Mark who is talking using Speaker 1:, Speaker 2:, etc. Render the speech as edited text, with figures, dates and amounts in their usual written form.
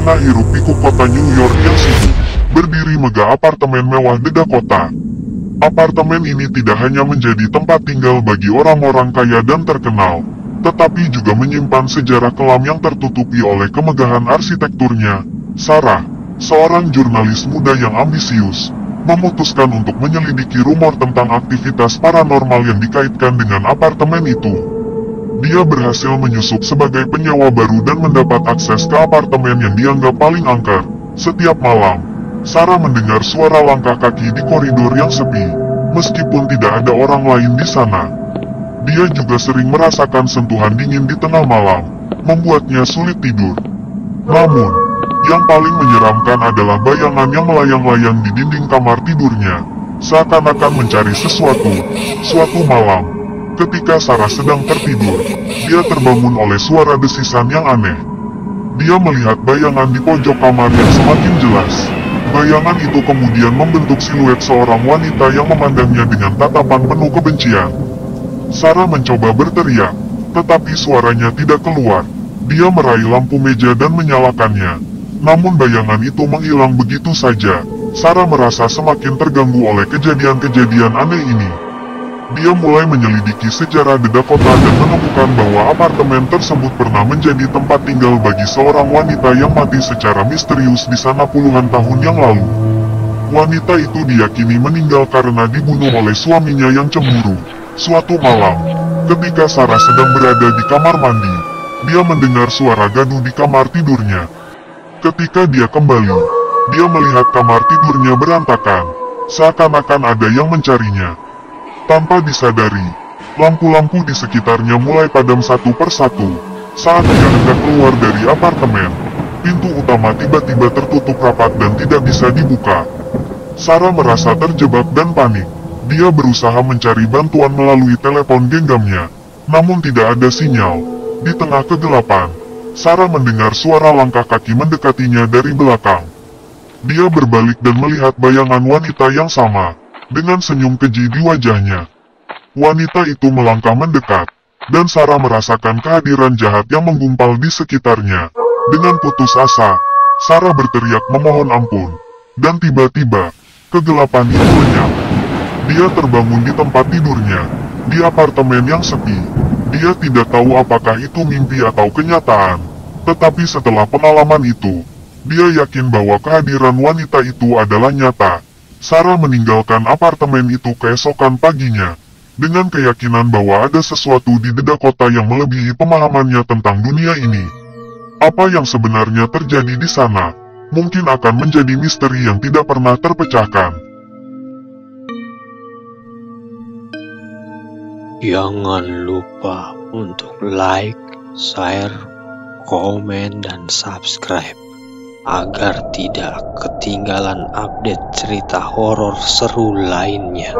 Speaker 1: suasana hiruk-pikuk kota New York yang sibuk, berdiri megah apartemen mewah di Dakota. Apartemen ini tidak hanya menjadi tempat tinggal bagi orang-orang kaya dan terkenal, tetapi juga menyimpan sejarah kelam yang tertutupi oleh kemegahan arsitekturnya. Sarah, seorang jurnalis muda yang ambisius, memutuskan untuk menyelidiki rumor tentang aktivitas paranormal yang dikaitkan dengan apartemen itu. Dia berhasil menyusup sebagai penyewa baru dan mendapat akses ke apartemen yang dianggap paling angker. Setiap malam, Sarah mendengar suara langkah kaki di koridor yang sepi, meskipun tidak ada orang lain di sana. Dia juga sering merasakan sentuhan dingin di tengah malam, membuatnya sulit tidur. Namun, yang paling menyeramkan adalah bayangan yang melayang-layang di dinding kamar tidurnya, seakan-akan mencari sesuatu. Suatu malam, ketika Sarah sedang tertidur, dia terbangun oleh suara desisan yang aneh. Dia melihat bayangan di pojok kamar yang semakin jelas. Bayangan itu kemudian membentuk siluet seorang wanita yang memandangnya dengan tatapan penuh kebencian. Sarah mencoba berteriak, tetapi suaranya tidak keluar. Dia meraih lampu meja dan menyalakannya. Namun bayangan itu menghilang begitu saja. Sarah merasa semakin terganggu oleh kejadian-kejadian aneh ini. Dia mulai menyelidiki sejarah The Dakota dan menemukan bahwa apartemen tersebut pernah menjadi tempat tinggal bagi seorang wanita yang mati secara misterius di sana puluhan tahun yang lalu. Wanita itu diyakini meninggal karena dibunuh oleh suaminya yang cemburu. Suatu malam, ketika Sarah sedang berada di kamar mandi, dia mendengar suara gaduh di kamar tidurnya. Ketika dia kembali, dia melihat kamar tidurnya berantakan, seakan-akan ada yang mencarinya. Tanpa disadari, lampu-lampu di sekitarnya mulai padam satu persatu. Saat dia hendak keluar dari apartemen, pintu utama tiba-tiba tertutup rapat dan tidak bisa dibuka. Sarah merasa terjebak dan panik. Dia berusaha mencari bantuan melalui telepon genggamnya, namun tidak ada sinyal. Di tengah kegelapan, Sarah mendengar suara langkah kaki mendekatinya dari belakang. Dia berbalik dan melihat bayangan wanita yang sama, dengan senyum keji di wajahnya. Wanita itu melangkah mendekat, dan Sarah merasakan kehadiran jahat yang menggumpal di sekitarnya. Dengan putus asa, Sarah berteriak memohon ampun, dan tiba-tiba, kegelapan itu lenyap. Dia terbangun di tempat tidurnya, di apartemen yang sepi. Dia tidak tahu apakah itu mimpi atau kenyataan, tetapi setelah pengalaman itu, dia yakin bahwa kehadiran wanita itu adalah nyata. Sarah meninggalkan apartemen itu keesokan paginya, dengan keyakinan bahwa ada sesuatu di The Dakota yang melebihi pemahamannya tentang dunia ini. Apa yang sebenarnya terjadi di sana, mungkin akan menjadi misteri yang tidak pernah terpecahkan.
Speaker 2: Jangan lupa untuk like, share, komen, dan subscribe agar tidak ketinggalan update cerita horor seru lainnya.